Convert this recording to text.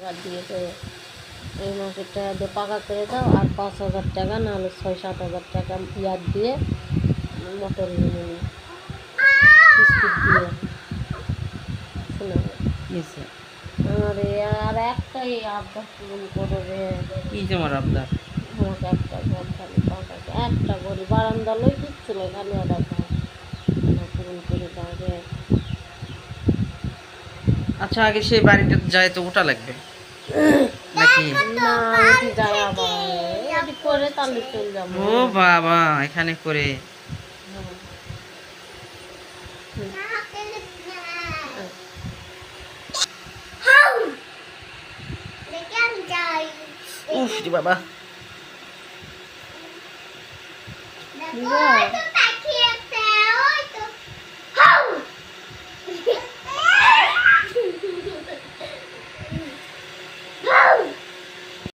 টাকা দিয়েছে, এই মাসের টাকা দিয়ে পাকা করে দাও, আর 5,000 টাকা নাহলে 6-7 হাজার টাকা ইয়াদ দিয়ে মোটর কিনে নিই কিস্তি দিয়ে। শোনা আমার আর একটাই আবদার পূরণ করবে। কি তোমার আবদার? আমাকে একটা ঘর খালি পাকাতে, একটা করি বারান্দা লই কিচ্ছু নেই, খালি একটা ঘর পূরণ করে দাও রে। আচ্ছা আগে সেই বাড়িটা যায় তো ওটা লাগবে নাকি? না এটি যায় আবার এটি করে তাহলে চলে যাবো। ও বাবা, এখানে করে উফ রে বাবা।